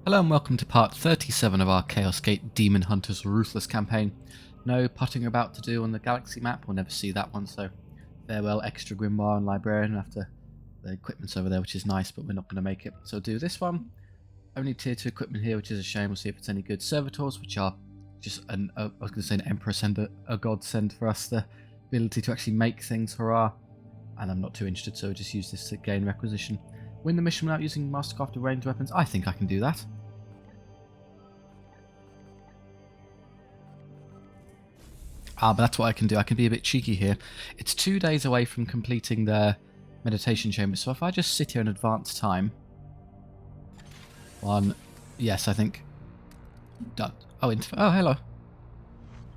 Hello and welcome to part 37 of our Chaos Gate Daemonhunters Ruthless campaign. No putting about to do on the galaxy map, we'll never see that one, so farewell extra grimoire and librarian after the equipment's over there, which is nice, but we're not going to make it. So do this one. Only tier 2 equipment here, which is a shame. We'll see if it's any good. Servitors, which are just I was going to say an emperor send, a godsend for us, the ability to actually make things, hurrah. And I'm not too interested, so we'll just use this to gain requisition. Win the mission without using mastercrafted ranged weapons. I think I can do that. But that's what I can do. I can be a bit cheeky here. It's 2 days away from completing the meditation chamber, so if I just sit here in advance time... Yes, I think... Done. Oh, hello.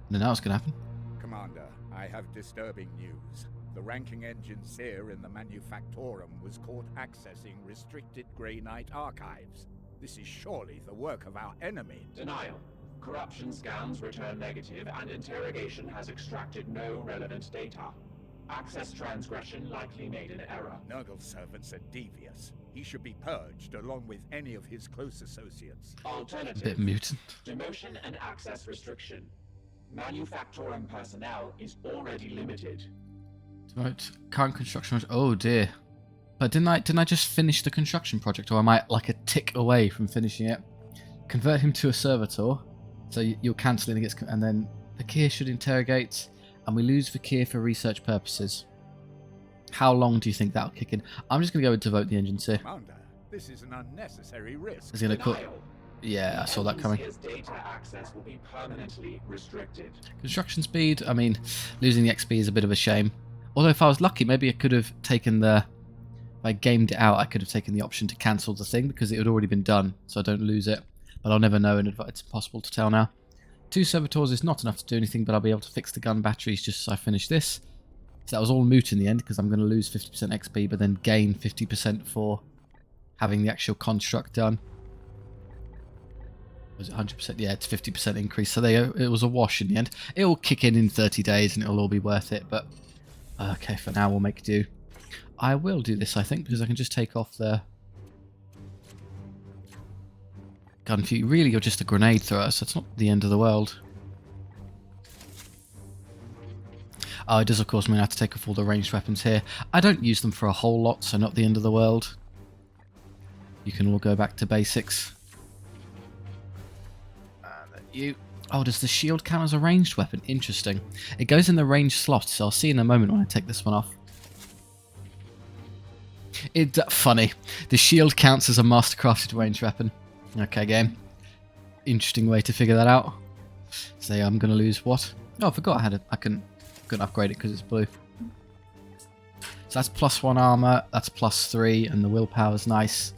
No, now what's going to happen? Commander, I have disturbing news. The ranking engineer in the Manufactorum was caught accessing restricted Grey Knight archives. This is surely the work of our enemy. Denial. Corruption scans return negative and interrogation has extracted no relevant data. Access transgression likely made an error. Nurgle's servants are devious. He should be purged along with any of his close associates. Alternative. A bit mutant. Demotion and access restriction. Manufactorum personnel is already limited. Right. Current construction... Oh dear. But didn't I just finish the construction project, or am I like a tick away from finishing it? Convert him to a servitor. So you're cancelling it, and then Fakir should interrogate, and we lose Fakir for research purposes. How long do you think that'll kick in? I'm just going to go with devote the engines here. Commander, this is an unnecessary risk. Is he going to cut? Yeah, I saw that coming. Data access will be permanently restricted. Construction speed, I mean, losing the XP is a bit of a shame. Although if I was lucky, maybe I could have taken the... If I gamed it out, I could have taken the option to cancel the thing, because it had already been done, so I don't lose it. But I'll never know, and it's impossible to tell now. 2 servitors is not enough to do anything, but I'll be able to fix the gun batteries just as I finish this. So that was all moot in the end, because I'm going to lose 50% XP, but then gain 50% for having the actual construct done. Was it 100%? Yeah, it's 50% increase. So there you go. It was a wash in the end. It will kick in 30 days, and it'll all be worth it. But okay, for now we'll make do. I will do this, I think, because I can just take off the... gun for you. Really, you're just a grenade thrower, so it's not the end of the world. Oh, it does, of course, mean I have to take off all the ranged weapons here. I don't use them for a whole lot, so not the end of the world. You can all go back to basics. And you... Oh, does the shield count as a ranged weapon? Interesting. It goes in the ranged slot, so I'll see in a moment when I take this one off. It's funny. The shield counts as a mastercrafted ranged weapon. Okay, game. Interesting way to figure that out. So I'm going to lose what? Oh, I forgot I had it. I couldn't upgrade it because it's blue. So that's +1 armor. That's +3, and the willpower's nice.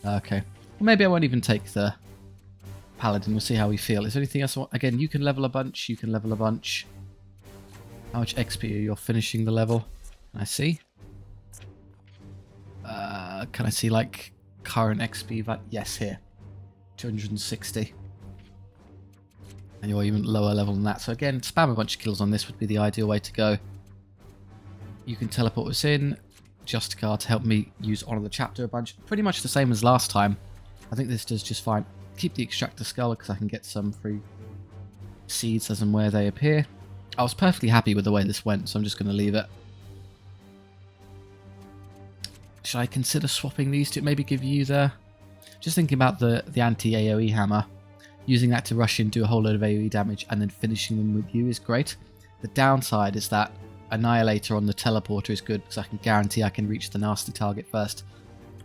Okay. Well, maybe I won't even take the paladin. We'll see how we feel. Is there anything else I want? Again, you can level a bunch. You can level a bunch. How much XP are you finishing the level? Can I see? Can I see like current XP? Yes, here. 260. And you're even lower level than that. So again, spam a bunch of kills on this would be the ideal way to go. You can teleport us in. Justicar to help me use Honor the Chapter a bunch. Pretty much the same as last time. I think this does just fine. Keep the Extractor Skull because I can get some free seeds as and where they appear. I was perfectly happy with the way this went, so I'm just going to leave it. Should I consider swapping these two? Maybe give you the... Just thinking about the anti-AoE hammer. Using that to rush in, do a whole load of AoE damage, and then finishing them with you is great. The downside is that Annihilator on the teleporter is good, because I can guarantee I can reach the nasty target first.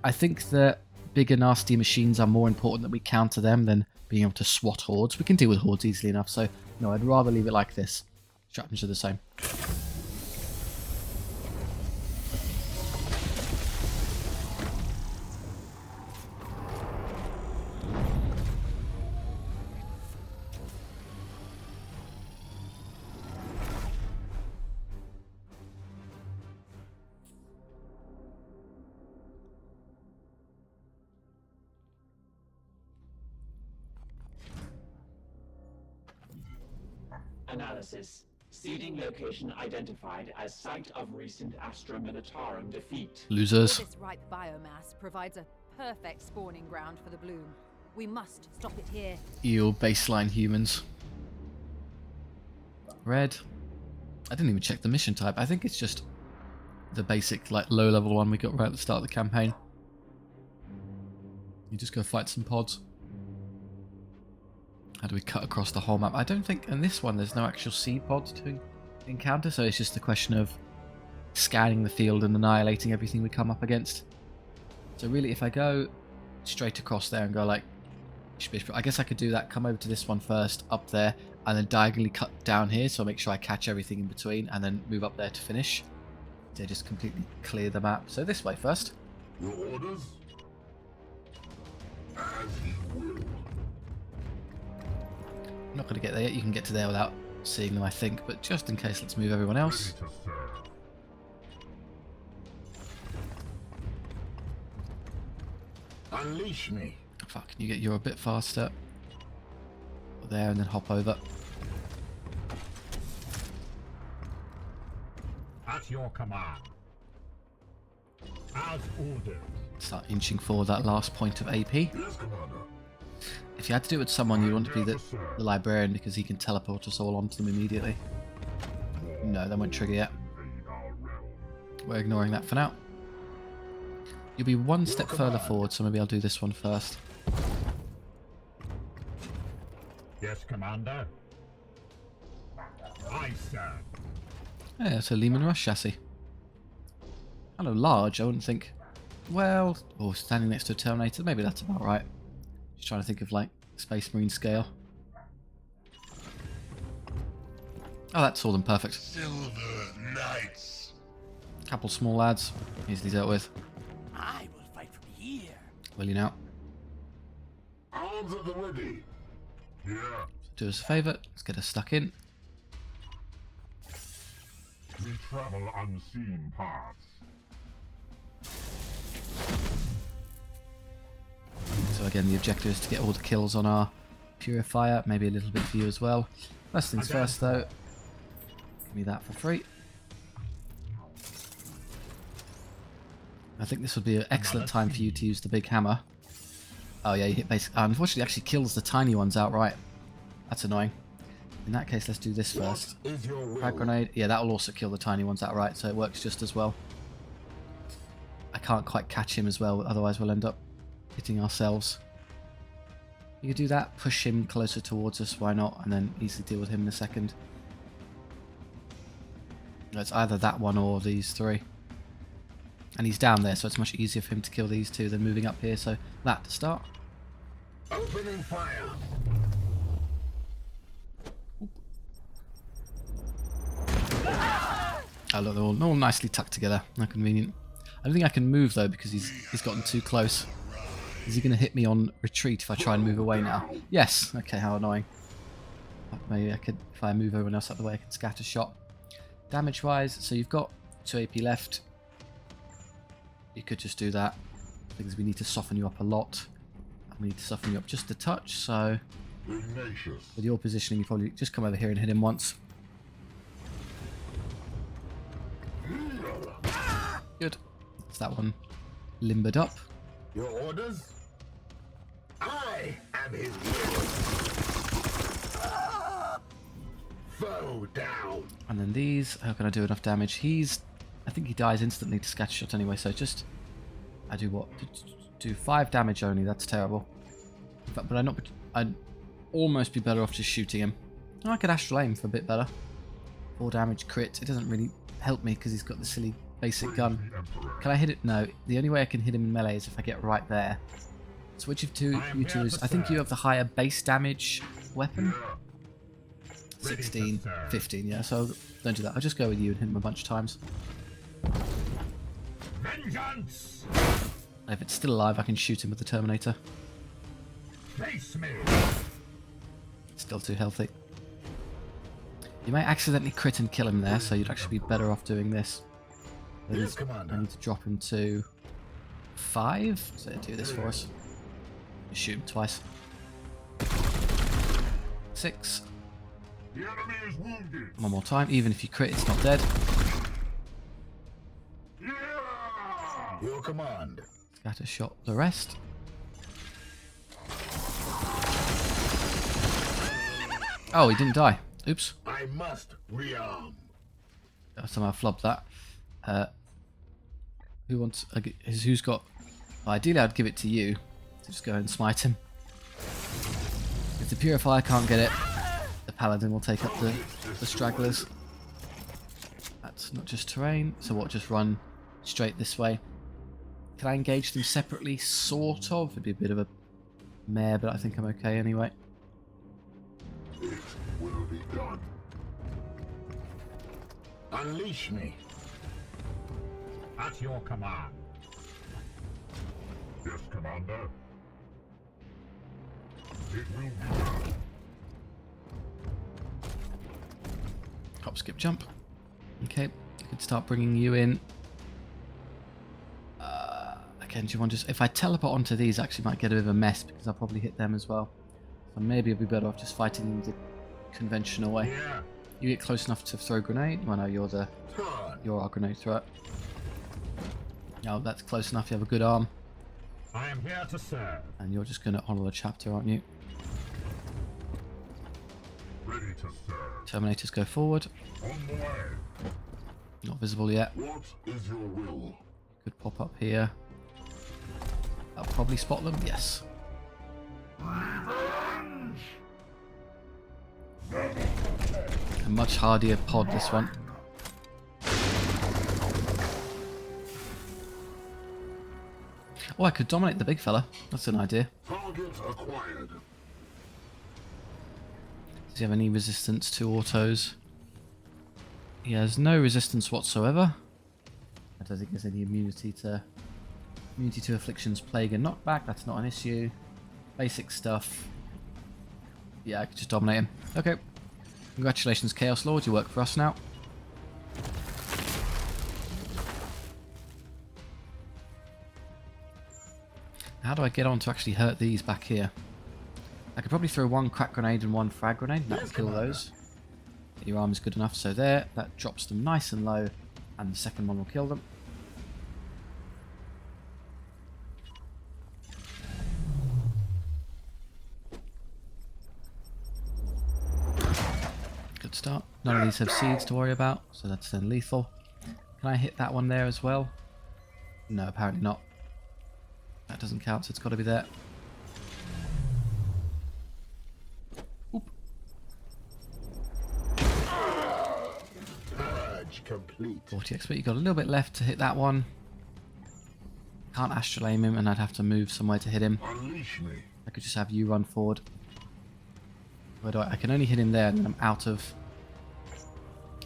I think the bigger nasty machines are more important that we counter them than being able to swat hordes. We can deal with hordes easily enough, so no, I'd rather leave it like this. Strategies are the same. Analysis. Seeding location identified as site of recent Astra Militarum defeat. Losers. This ripe biomass provides a perfect spawning ground for the bloom. We must stop it here. Eel baseline humans. Red. I didn't even check the mission type. I think it's just the basic, like, low-level one we got right at the start of the campaign. You just go fight some pods. How do we cut across the whole map? I don't think in this one there's no actual seed pods to encounter, so it's just a question of scanning the field and annihilating everything we come up against. So really, if I go straight across there and go like, I guess I could do that, come over to this one first, up there, and then diagonally cut down here, so I'll make sure I catch everything in between, and then move up there to finish. So just completely clear the map. So this way first. Your orders? As you will. I'm not going to get there yet. You can get to there without seeing them, I think, but just in case, let's move everyone else. Ready to serve. Unleash me. Fuck, can you get you a bit faster? There, and then hop over. At your command. As ordered. Start inching forward that last point of AP. Yes, Commander. If you had to do it with someone, you'd want to be the librarian, because he can teleport us all onto them immediately. No, that won't trigger yet. Invade our realm. We're ignoring that for now. You'll be one step further forward, so maybe I'll do this one first. Yes, Commander. Aye, sir. Yeah, it's a Lehman Rush chassis. Kind of large, I wouldn't think. Well, oh, standing next to a Terminator, maybe that's about right. Just trying to think of like Space Marine scale. Oh, that's all them perfect. Silver Knights. Couple small lads, easily dealt with. I will fight from here. Will you now? Arms at the ready. Yeah. Do us a favour, let's get us stuck in. We travel unseen paths. So again, the objective is to get all the kills on our purifier, maybe a little bit for you as well. First things first though, give me that for free. I think this would be an excellent time for you to use the big hammer. Oh yeah, you hit basic. Unfortunately, it actually kills the tiny ones outright. That's annoying. In that case, let's do this first. Is your will? Frag grenade. Yeah, that will also kill the tiny ones outright, so it works just as well. I can't quite catch him as well, otherwise we'll end up hitting ourselves. You could do that, push him closer towards us, why not, and then easily deal with him in a second. It's either that one or these three. And he's down there, so it's much easier for him to kill these two than moving up here, so that to start. Opening fire. Oh look, they're all nicely tucked together. How convenient. I don't think I can move though because he's gotten too close. Is he going to hit me on retreat if I try and move away now? Yes. Okay, how annoying. Maybe I could, if I move everyone else out of the way, I can scatter shot. Damage wise, so you've got 2 AP left. You could just do that. Things we need to soften you up a lot. And we need to soften you up just a touch, so Ignatius. with your positioning you probably just come over here and hit him once. Good. That's that one limbered up. Your orders? I am his will. Foe down. And then these, how can I do enough damage? I think he dies instantly to scatter shot anyway, so just, I do what? Do 5 damage only, that's terrible. In fact, but I'd almost be better off just shooting him. Oh, I could astral aim for a bit better. 4 damage crit, it doesn't really help me because he's got the silly basic gun. Can I hit it? No, the only way I can hit him in melee is if I get right there. So which of you two is, I think you have the higher base damage weapon? 16, 15, yeah, so don't do that. I'll just go with you and hit him a bunch of times. Vengeance. And if it's still alive, I can shoot him with the Terminator. Face me. Still too healthy. You may accidentally crit and kill him there, so you'd actually be better off doing this. Yes, Commander. I need to drop him to 5, so do this for us. Just shoot him twice. 6. The enemy is wounded. One more time, even if you crit, it's not dead. Yeah. Your command. Scatter shot the rest. Oh, he didn't die. Oops. I must rearm. Somehow flubbed that. Who wants? Who's got? Well, ideally, I'd give it to you. So just go ahead and smite him. If the Purifier can't get it, the Paladin will take up the stragglers. That's not just terrain. So what? Just run straight this way. Can I engage them separately? Sort of. It'd be a bit of a mare, but I think I'm okay anyway. It will be done. Unleash me. At your command. Yes, Commander. It will be done. Hop, skip, jump. Okay, I could start bringing you in. Again, do you want just... If I teleport onto these, I actually might get a bit of a mess because I'll probably hit them as well. So maybe it'll be better off just fighting them the conventional way. Yeah. You get close enough to throw a grenade. Well, no, you're our grenade threat. No, that's close enough. You have a good arm. I am here to serve. And you're just going to honor the chapter, aren't you? Ready to serve. Terminators go forward. On the way. Not visible yet. What is your will? Could pop up here. I'll probably spot them. Yes. A much hardier pod, this one. Oh, I could dominate the big fella. That's an idea. Target acquired. Does he have any resistance to autos? He has no resistance whatsoever. I don't think there's any immunity to afflictions, plague, and knockback. That's not an issue. Basic stuff. Yeah, I could just dominate him. Okay. Congratulations, Chaos Lord. You work for us now. How do I get on to actually hurt these back here? I could probably throw one crack grenade and one frag grenade. That will kill those. Your arm is good enough. So there, that drops them nice and low. And the second one will kill them. Good start. None of these have seeds to worry about. So that's then lethal. Can I hit that one there as well? No, apparently not. That doesn't count, so it's got to be there. Oop. Purge complete. 40 XP. You've got a little bit left to hit that one. Can't astral aim him, and I'd have to move somewhere to hit him. Unleash me. I could just have you run forward. Where do I can only hit him there, and then I'm out of...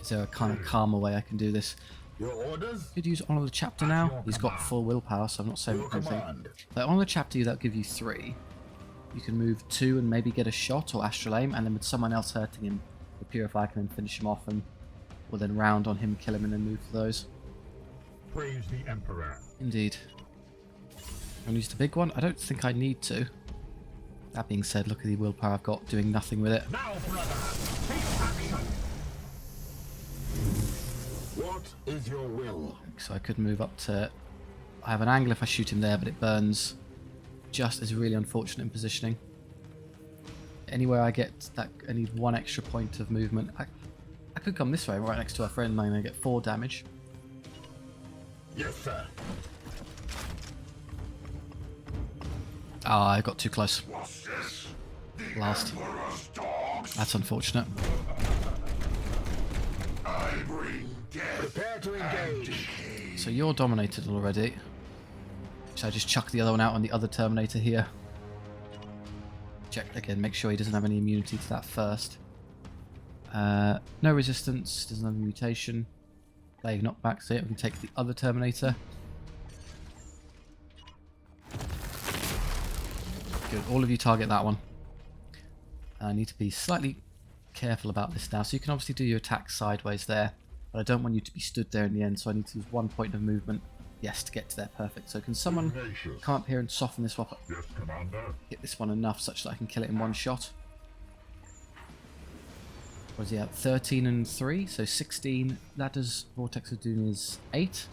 Is there a kind of calmer way I can do this? Your orders? Could use Honor the Chapter now. He's got full willpower, so I'm not saying Your anything. command. But Honor the Chapter, that'll give you 3. You can move 2 and maybe get a shot or astral aim, and then with someone else hurting him, the Purifier can then finish him off, and we'll then round on him, kill him, and then move for those. Praise the Emperor. Indeed. I'll use the big one. I don't think I need to. That being said, look at the willpower I've got doing nothing with it. Now, brother, take action. What is your will? So I could move up to... I have an angle if I shoot him there, but it burns just as really unfortunate in positioning. Anywhere I get that, I need 1 extra point of movement. I could come this way, right next to our friend, and I'm going to get 4 damage. Yes, sir. Ah, I got too close. Last. That's unfortunate. Prepare to engage. So you're dominated already. Should I just chuck the other one out on the other Terminator here? Check again, make sure he doesn't have any immunity to that first. No resistance, doesn't have a mutation. Plague knockback, so yeah, we can take the other Terminator. Good, all of you target that one. I need to be slightly careful about this now. So you can obviously do your attack sideways there, but I don't want you to be stood there in the end, so I need to use 1 point of movement, yes, to get to there. Perfect. So can someone come up here and soften this one up? Yes, Commander. Hit this one enough such that I can kill it in 1 shot. What is he at? 13 and 3, so 16. That does Vortex of Doom is 8.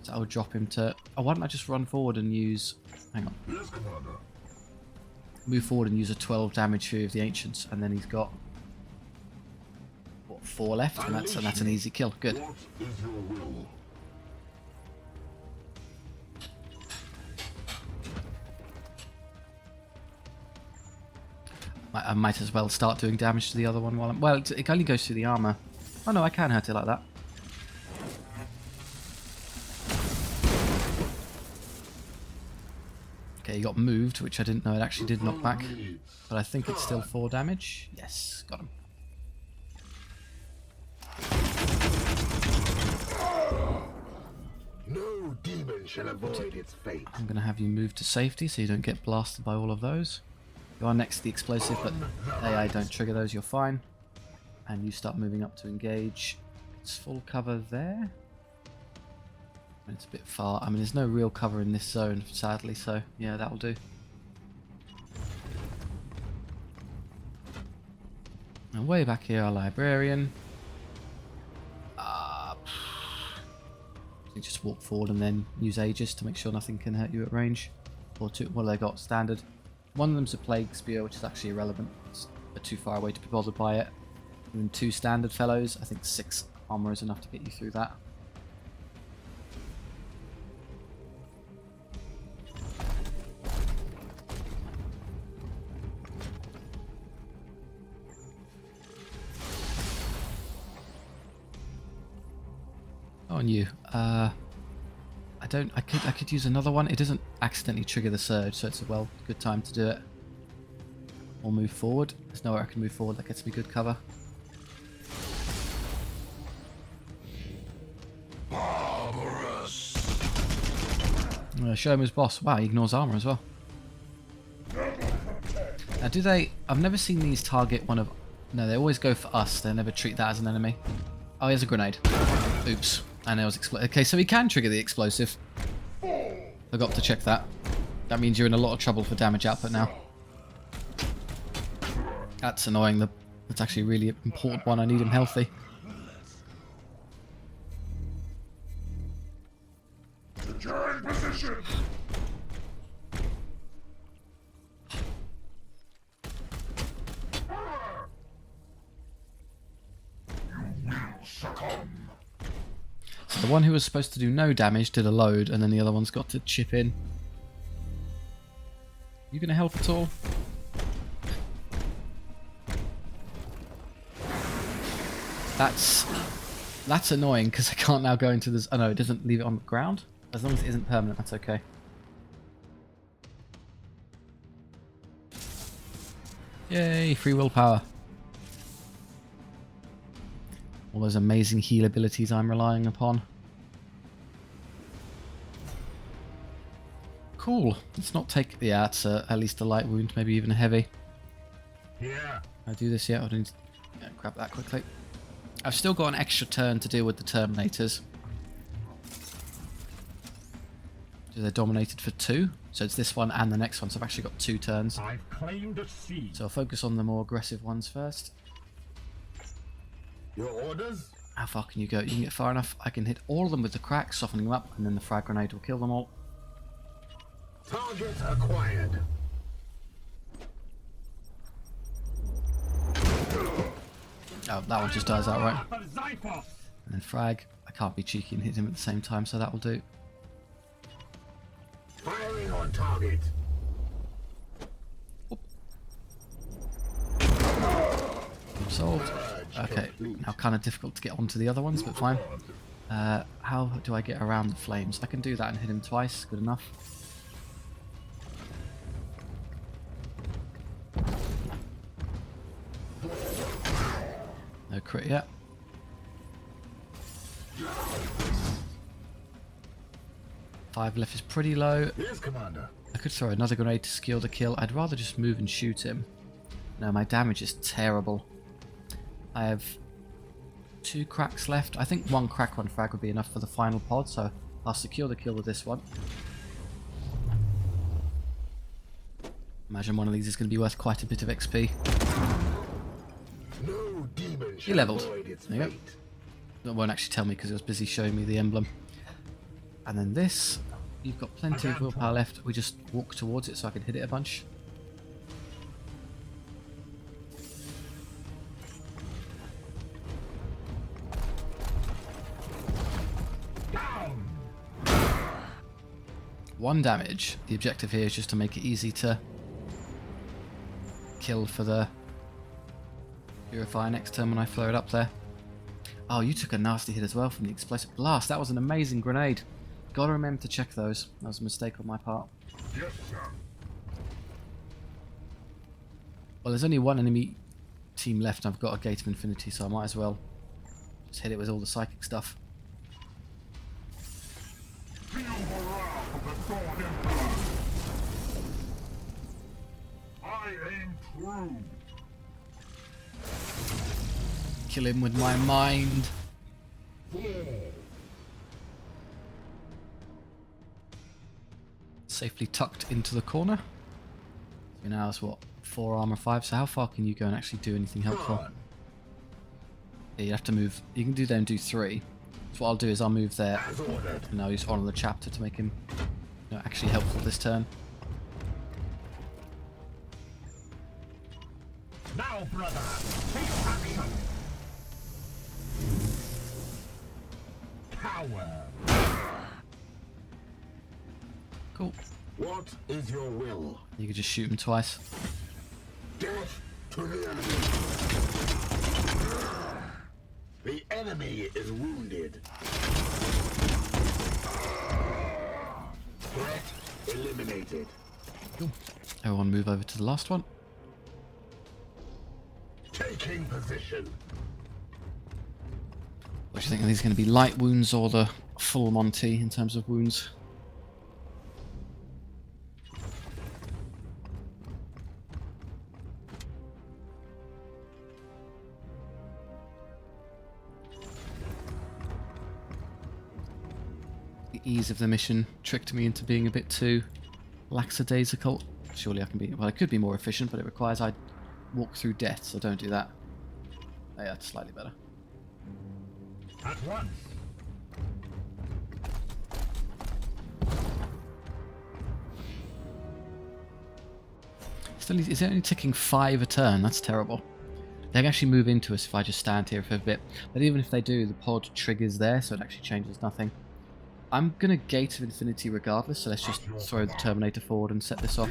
So I would drop him to... Oh, why don't I just run forward and use... Hang on. Yes, Commander. move forward and use a 12 damage Fury of the Ancients, and then he's got what, 4 left, and that's an easy kill. Good. What is your will? I might as well start doing damage to the other one while I'm... Well, it only goes through the armor. Oh no, I can hurt it like that. Okay, he got moved, which I didn't know it actually did knock back. But I think it's still 4 damage. Yes, got him. No demon shall avoid its fate. I'm going to have you move to safety so you don't get blasted by all of those. You are next to the explosive, but AI don't trigger those, you're fine. And you start moving up to engage. It's full cover there. It's a bit far. I mean, there's no real cover in this zone, sadly, so yeah, that'll do. And way back here, our librarian. You just walk forward and then use Aegis to make sure nothing can hurt you at range. Or two, what have they got? Standard. One of them's a Plague Spear, which is actually irrelevant. It's too far away to be bothered by it. And then 2 standard fellows. I think 6 armor is enough to get you through that. On you. I could use another one. It doesn't accidentally trigger the surge, so it's a good time to do it. Or move forward. There's nowhere I can move forward that gets me good cover. Barbarous. Show him his boss. Wow, he ignores armor as well. Now, do they... I've never seen these target one of... No, they always go for us. They never treat that as an enemy. Oh, he has a grenade. Oops. And it was explosive. Okay, so he can trigger the explosive. Forgot to check that. That means you're in a lot of trouble for damage output now. That's annoying. That's actually a really important one. I need him healthy. Secure in position. You will succumb. So the one who was supposed to do no damage did a load, and then the other one's got to chip in. You gonna help at all? That's annoying because I can't now go into this. Oh no, it doesn't leave it on the ground. As long as it isn't permanent, that's okay. Yay, free willpower. All those amazing heal abilities I'm relying upon. Cool. Let's not take... Yeah, it's at least a light wound, maybe even a heavy. Here. I do this yet? I need to grab that quickly. I've still got an extra turn to deal with the Terminators. So they're dominated for 2. So it's this one and the next one. So I've actually got 2 turns. I've claimed a seed. So I'll focus on the more aggressive ones first. Your orders? How far can you go? You can get far enough. I can hit all of them with the crack, softening them up, and then the frag grenade will kill them all. Target acquired. Oh, that one just dies outright. Zyphos. And then frag. I can't be cheeky and hit him at the same time, so that will do. Firing on target. Solved. Okay, now kind of difficult to get onto the other ones, but fine. How do I get around the flames? I can do that and hit him twice. Good enough. No crit yet. Five left is pretty low. Yes, Commander. I could throw another grenade to secure the kill. I'd rather just move and shoot him. No, my damage is terrible. I have 2 cracks left. I think 1 crack, 1 frag would be enough for the final pod, so I'll secure the kill with this one. Imagine one of these is going to be worth quite a bit of XP. No demon He shall leveled. avoid its There you go. fate. That won't actually tell me because it was busy showing me the emblem. And then this, you've got plenty of willpower left. We just walk towards it so I can hit it a bunch. 1 damage. The objective here is just to make it easy to kill for the purifier next turn when I throw it up there. Oh, you took a nasty hit as well from the explosive blast. That was an amazing grenade. Gotta remember to check those. That was a mistake on my part. Yes, sir. Well, there's only 1 enemy team left. I've got a Gate of Infinity, so I might as well just hit it with all the psychic stuff. Feel the wrath of the Thorn Emperor. I aim true. Kill him with my mind. Safely tucked into the corner. So now it's what? 4 armor 5. So how far can you go and actually do anything helpful? Yeah, you have to move. You can do there and do 3. So what I'll do is I'll move there, and I'll use Honor the Chapter to make him, you know, actually helpful this turn. Now, brother, take action. Coward. Cool. What is your will? You can just shoot him twice. Death to the enemy. The enemy is wounded. Threat eliminated. Cool. Everyone move over to the last one. Taking position. What do you think? Are these going to be light wounds or the full Monty in terms of wounds? The ease of the mission tricked me into being a bit too lackadaisical. Surely I can be... Well, I could be more efficient, but it requires I walk through death, so don't do that. Oh, yeah, it's slightly better. At once. Still, is it only ticking 5 a turn? That's terrible. They can actually move into us if I just stand here for a bit. But even if they do, the pod triggers there, so it actually changes nothing. I'm going to Gate of Infinity regardless, so let's just throw the Terminator forward and set this off.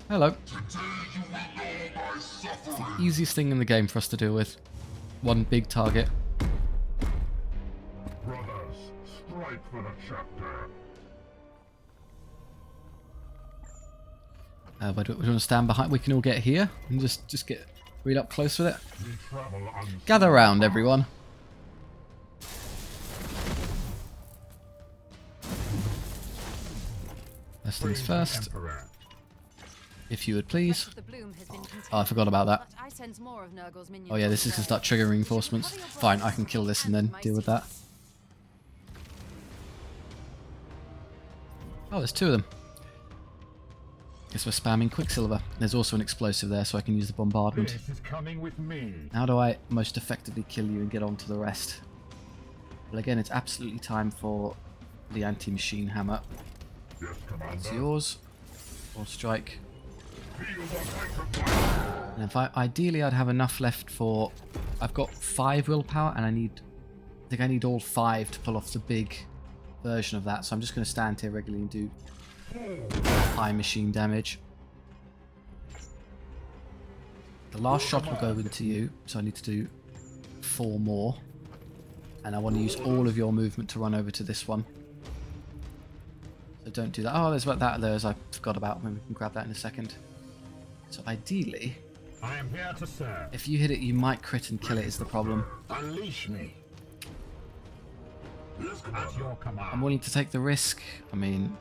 Hello. It's the easiest thing in the game for us to deal with. One big target. Brothers, strike for the chapter. Where do we want to stand behind? We can all get here and just get real up close with it. We travel unseen. Gather round, everyone. First things first, Emperor. if you would please. The bloom has been contained, Oh, I forgot about that. but I sense more of Nurgle's minions. Oh yeah, this is going to start triggering reinforcements. Fine, I can kill this and then deal with that. Oh, there's 2 of them. Guess we're spamming Quicksilver. There's also an explosive there, so I can use the bombardment. This is coming with me. How do I most effectively kill you and get on to the rest? Well, again, it's absolutely time for the anti-machine hammer. Yes, It's Commander. yours. Or strike. Feel the fight of fire. And if ideally I'd have enough left for... I've got 5 willpower and I think I need all 5 to pull off the big version of that. So I'm just going to stand here regularly and do high machine damage. The last shot will go into you, so I need to do 4 more. And I want to use all of your movement to run over to this one. So don't do that. Oh, there's what that there is. I forgot about. Maybe we can grab that in a second. So ideally, I am here to serve. if you hit it, you might crit and kill it is the problem. Unleash me. At your command. I'm willing to take the risk. I mean,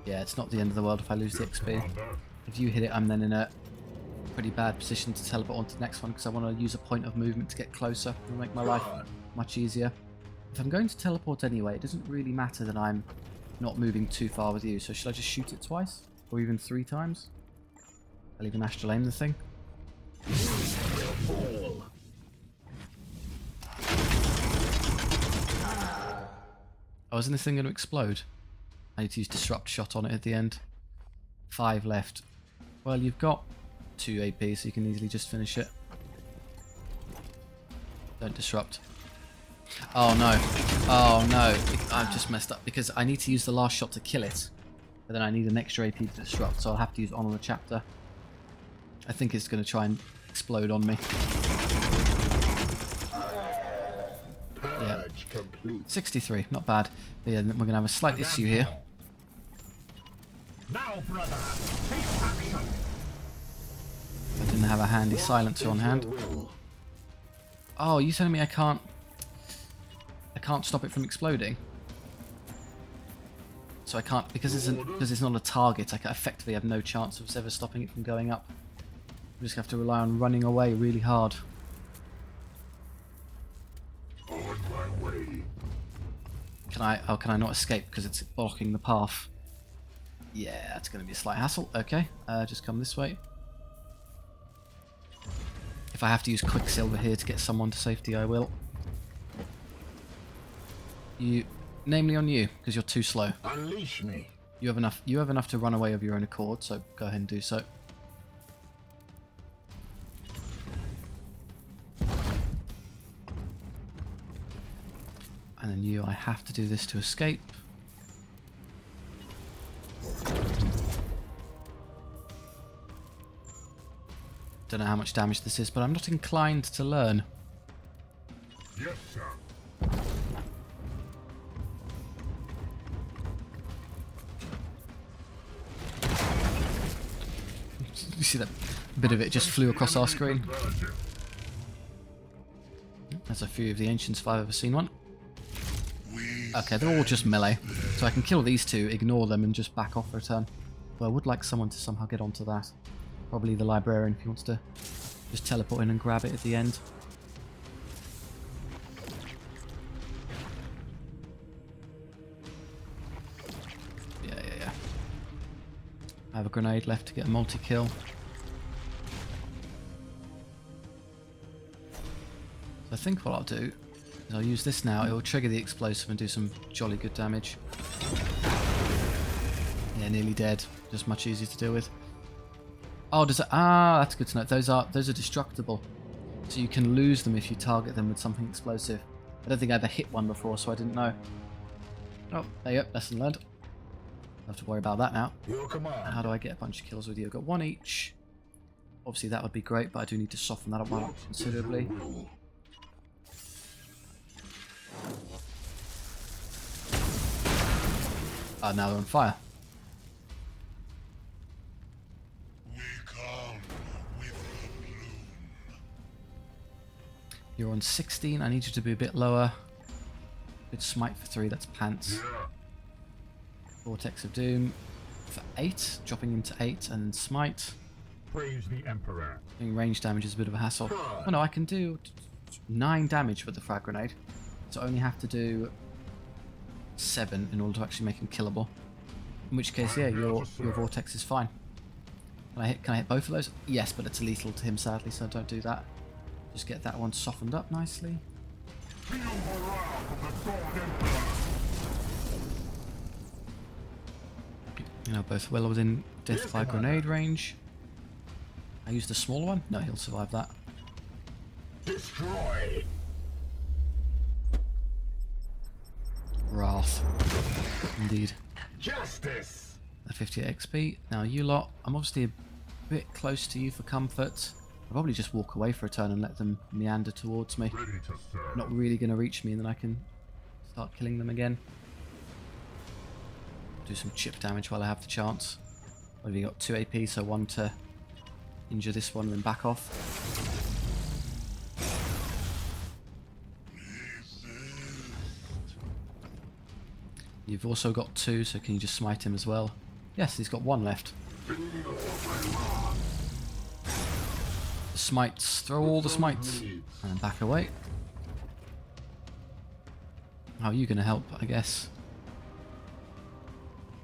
yeah, it's not the end of the world if I lose the XP. Commander. If you hit it, I'm then in a pretty bad position to teleport on to the next one because I want to use a point of movement to get closer and make my life much easier. If I'm going to teleport anyway, it doesn't really matter that I'm not moving too far with you. So should I just shoot it twice? Or even 3 times? I'll even astral aim the thing. Oh, isn't this thing going to explode? I need to use Disrupt Shot on it at the end. 5 left. Well, you've got 2 AP, so you can easily just finish it. Don't disrupt. Oh no. Oh no, I've just messed up because I need to use the last shot to kill it. But then I need an extra AP to disrupt, so I'll have to use Honor the Chapter. I think it's going to try and explode on me. Yeah. 63, not bad. But yeah, we're going to have a slight issue here. Now, brother, take action. I didn't have a handy silencer on hand. Oh, you telling me I can't stop it from exploding? So I can't, because it's not a target, I effectively have no chance of ever stopping it from going up. I just have to rely on running away really hard. On my way. Can I not escape because it's blocking the path? Yeah, that's going to be a slight hassle. Okay, just come this way. If I have to use Quicksilver here to get someone to safety, I will. Namely on you, because you're too slow. Unleash me. You have enough to run away of your own accord, so go ahead and do so. And then you, I have to do this to escape. Don't know how much damage this is, but I'm not inclined to learn. Yes, sir. You see that bit of it just flew across our screen? There's a few of the ancients if I've ever seen one. Okay, they're all just melee. So I can kill these two, ignore them, and just back off for a turn. But I would like someone to somehow get onto that. Probably the librarian if he wants to just teleport in and grab it at the end. Yeah. I have a grenade left to get a multi-kill. So I think what I'll do is I'll use this now. It will trigger the explosive and do some jolly good damage. Yeah, nearly dead. Just much easier to deal with. Oh, does it? Ah, that's good to know. Those are destructible, so you can lose them if you target them with something explosive. I don't think I ever hit one before, so I didn't know. Oh, there you go. Lesson learned. Don't have to worry about that now. Your command. How do I get a bunch of kills with you? I've got one each. Obviously, that would be great, but I do need to soften that up considerably. Ah, now they're on fire. You're on 16. I need you to be a bit lower. Good smite for 3. That's pants. Vortex of Doom for 8. Dropping into 8 and then smite. Praise the Emperor. Doing range damage is a bit of a hassle. Oh no, I can do 9 damage with the frag grenade. So I only have to do 7 in order to actually make him killable. In which case, yeah, your vortex is fine. Can I hit both of those? Yes, but it's lethal to him sadly, so don't do that. Just get that one softened up nicely. Feel the wrath of the God Emperor. You know, both well within death by grenade range. I used the smaller one? No, he'll survive that. Destroy. Wrath. Indeed. Justice. A 58 XP. Now you lot, I'm obviously a bit close to you for comfort. I'll probably just walk away for a turn and let them meander towards me. Ready to serve. Not really going to reach me, and then I can start killing them again. Do some chip damage while I have the chance. What have you got? 2 AP, so 1 to injure this one and then back off. You've also got 2, so can you just smite him as well? Yes, he's got 1 left. The smites, throw all the smites, and then back away. How are you going to help, I guess?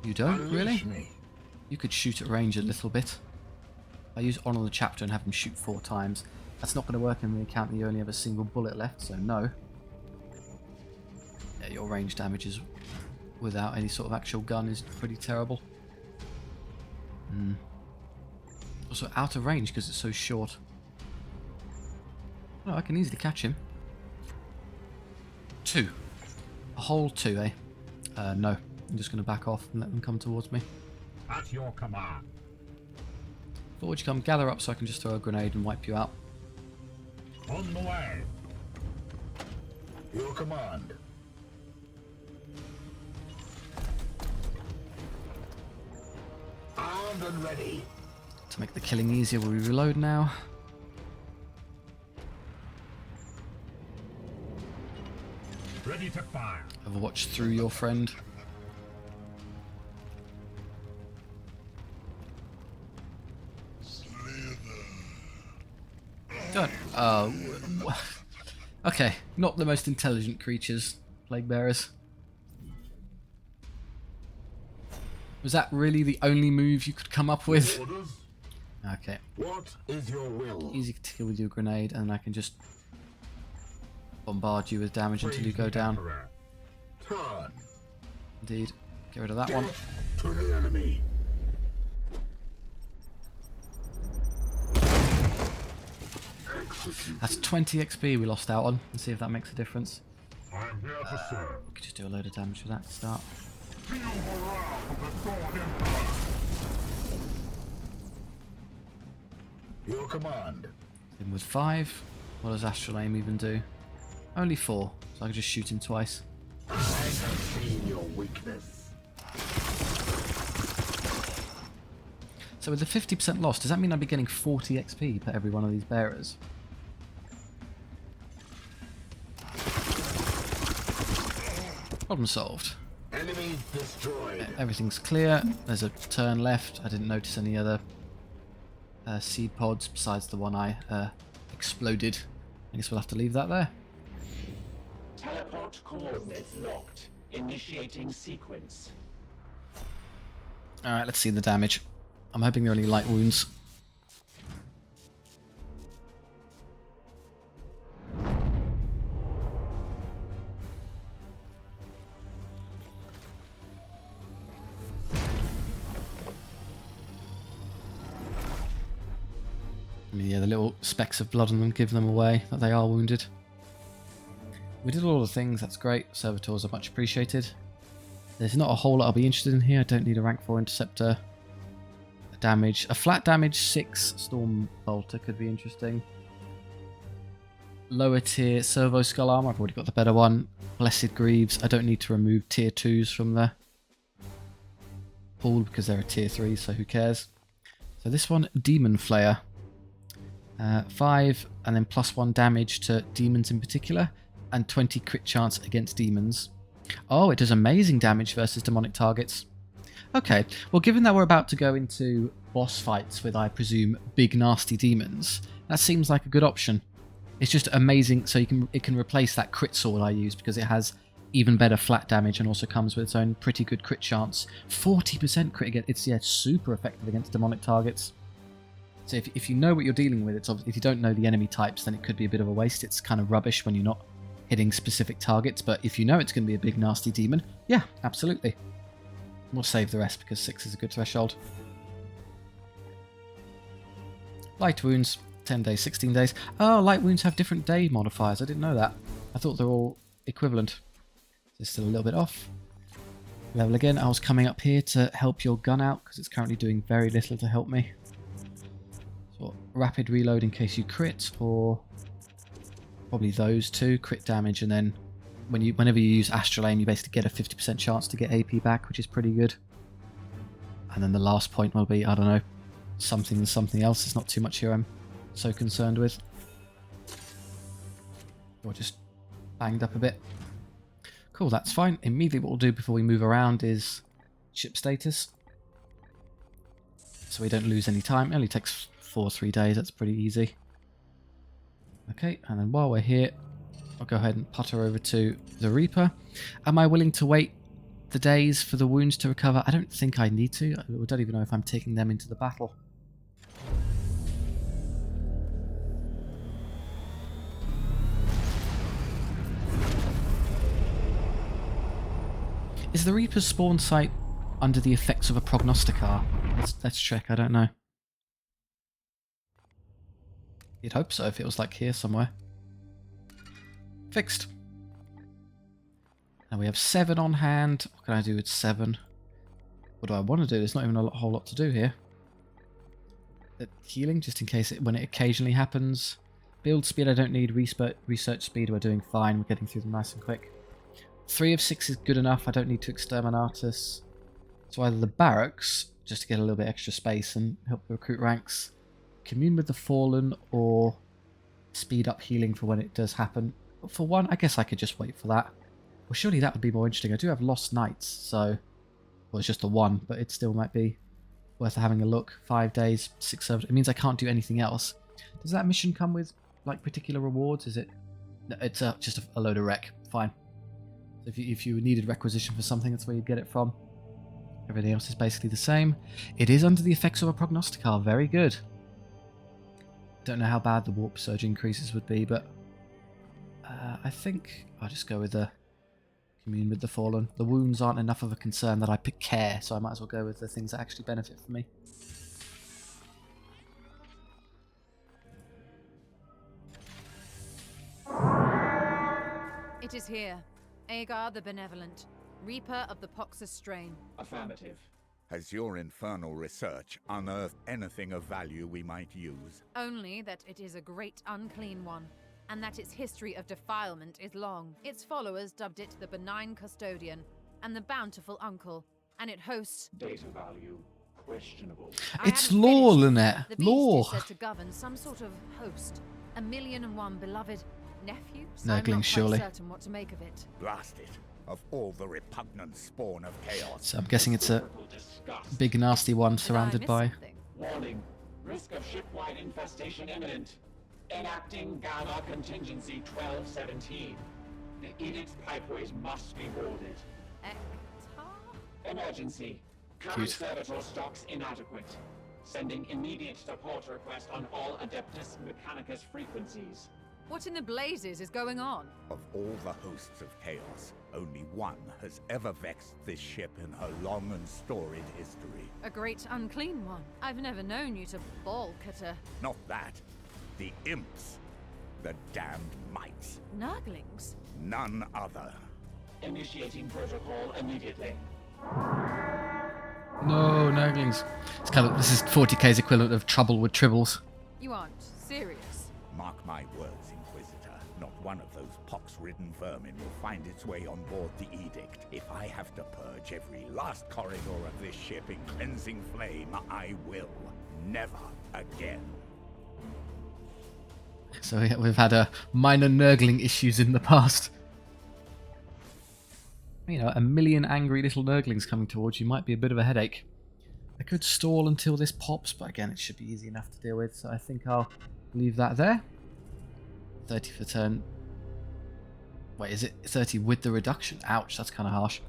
You don't, really? You could shoot at range a little bit. I use Honor the Chapter and have him shoot 4 times. That's not going to work in the account that you only have a single bullet left, so no. Yeah, your range damage is without any sort of actual gun is pretty terrible. Also out of range because it's so short. Oh, I can easily catch him. 2. Hole 2, eh? No. I'm just going to back off and let them come towards me. At your command. Forward you come, gather up so I can just throw a grenade and wipe you out. On the way. Your command. Armed and ready. To make the killing easier, we reload now. Ready to fire. Overwatch through your friend. Done. Okay, not the most intelligent creatures, plague bearers. Was that really the only move you could come up with? Orders. Okay, What is your will? easy to kill with your grenade, and I can just bombard you with damage until you go down. Emperor. Turn. Indeed. Get rid of that one. To the enemy. Execute. That's 20 XP we lost out on. Let's see if that makes a difference. I'm here to serve. We could just do a load of damage with that to start. Feel the wrath of the Sword Emperor. Your command. In with 5. What does Astral Aim even do? Only 4, so I can just shoot him twice. I have seen your weakness. So with the 50% loss, does that mean I'd be getting 40 XP per every one of these bearers? Problem solved. Enemy destroyed. Everything's clear. There's a turn left. I didn't notice any other seed pods besides the one I exploded. I guess we'll have to leave that there. Teleport coordinates locked. Initiating sequence. Alright, let's see the damage. I'm hoping they're only light wounds. I mean, yeah, the little specks of blood on them give them away that they are wounded. We did all the things, that's great. Servitors are much appreciated. There's not a whole lot I'll be interested in here. I don't need a rank 4 interceptor. Damage. A flat damage 6 Storm Bolter could be interesting. Lower tier Servo Skull Armor. I've already got the better one. Blessed Greaves. I don't need to remove tier 2s from the pool because they're a tier 3, so who cares. So this one, Demon Flayer. 5 and then +1 damage to demons in particular. And 20 crit chance against demons. Oh, it does amazing damage versus demonic targets. Okay, well given that we're about to go into boss fights with, I presume, big nasty demons, that seems like a good option. It's just amazing, so it can replace that crit sword I use because it has even better flat damage and also comes with its own pretty good crit chance. 40% crit against, it's super effective against demonic targets. So if you know what you're dealing with, if you don't know the enemy types, then it could be a bit of a waste. It's kind of rubbish when you're not hitting specific targets, but if you know it's going to be a big nasty demon, yeah, absolutely. We'll save the rest because 6 is a good threshold. Light wounds, 10 days, 16 days. Oh, light wounds have different day modifiers. I didn't know that. I thought they're all equivalent. So still a little bit off. Level again. I was coming up here to help your gun out because it's currently doing very little to help me. So rapid reload in case you crit, or probably those two, crit damage, and then whenever you use Astral Aim, you basically get a 50% chance to get AP back, which is pretty good. And then the last point will be, I don't know, something and something else. It's not too much here I'm so concerned with. Or just banged up a bit. Cool, that's fine. Immediately what we'll do before we move around is ship status. So we don't lose any time. It only takes 4 or 3 days, that's pretty easy. Okay, and then while we're here, I'll go ahead and putter over to the Reaper. Am I willing to wait the days for the wounds to recover? I don't think I need to. I don't even know if I'm taking them into the battle. Is the Reaper's spawn site under the effects of a prognosticar? Let's check, I don't know. You'd hope so if it was like here somewhere. Fixed. Now we have 7 on hand. What can I do with 7? What do I want to do? There's not even a whole lot to do here. Healing, just in case when it occasionally happens. Build speed, I don't need. Research speed, we're doing fine. We're getting through them nice and quick. 3 of 6 is good enough. I don't need to Exterminatus. So either the barracks, just to get a little bit extra space and help recruit ranks. Commune with the Fallen, or speed up healing for when it does happen. But for 1, I guess I could just wait for that. Well, surely that would be more interesting. I do have Lost Knights, so... Well, it's just the 1, but it still might be worth having a look. 5 days, 6 servers. It means I can't do anything else. Does that mission come with, like, particular rewards? Is it... No, it's just a load of rec. Fine. So if you needed requisition for something, that's where you'd get it from. Everything else is basically the same. It is under the effects of a prognosticar. Very good. Don't know how bad the warp surge increases would be, but I think I'll just go with the commune with the Fallen. The wounds aren't enough of a concern that I pick care, so I might as well go with the things that actually benefit for me. It is here. Agar the Benevolent, Reaper of the Poxus strain. Affirmative. Has your infernal research unearthed anything of value we might use? Only that it is a great unclean one, and that its history of defilement is long. Its followers dubbed it the Benign Custodian and the Bountiful Uncle, and it hosts... Data value questionable. It's lore, Lynette. The beast Lore. is said to govern some sort of host, 1,000,001 beloved nephews. Nurgling, I'm not surely. quite certain what to make of it. Blast it. Of all the repugnant spawn of chaos. So I'm guessing it's a Total disgust. big nasty one Did I surrounded miss by... something? Warning. Risk of shipwide infestation imminent. Enacting Gamma Contingency 1217. The Edict's pipeways must be boarded. Ektar? Emergency. Current Cute. servitor stocks inadequate. Sending immediate support request on all Adeptus Mechanicus frequencies. What in the blazes is going on? Of all the hosts of chaos, only one has ever vexed this ship in her long and storied history. A great unclean one. I've never known you to balk at a... Not that. The imps. The damned mites. Nurglings? None other. Initiating protocol immediately. No, Nurglings. It's kind of, this is 40k's equivalent of trouble with tribbles. You aren't serious. Mark my words, Inquisitor. Not one of those pox-ridden vermin will find its way on board the Edict. If I have to purge every last corridor of this ship in cleansing flame, I will. Never again. So yeah, we've had minor Nurgling issues in the past. You know, 1,000,000 angry little Nurglings coming towards you might be a bit of a headache. I could stall until this pops, but again, it should be easy enough to deal with, so I think I'll leave that there. 30 for turn. Wait, is it 30 with the reduction? Ouch, that's kind of harsh.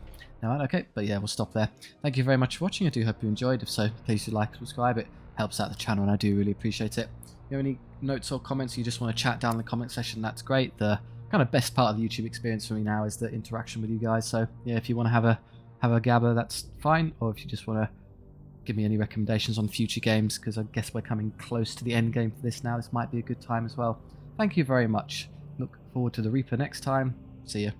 No, okay, but yeah, we'll stop there. Thank you very much for watching. I do hope you enjoyed. If so, please do like and subscribe. It helps out the channel, and I do really appreciate it. If you have any notes or comments, you just want to chat down in the comment section, that's great. The kind of best part of the YouTube experience for me now is the interaction with you guys. So yeah, if you want to have a gabber, that's fine. Or if you just want to give me any recommendations on future games, because I guess we're coming close to the end game for this now. This might be a good time as well. Thank you very much. Look forward to the Reaper next time. See ya.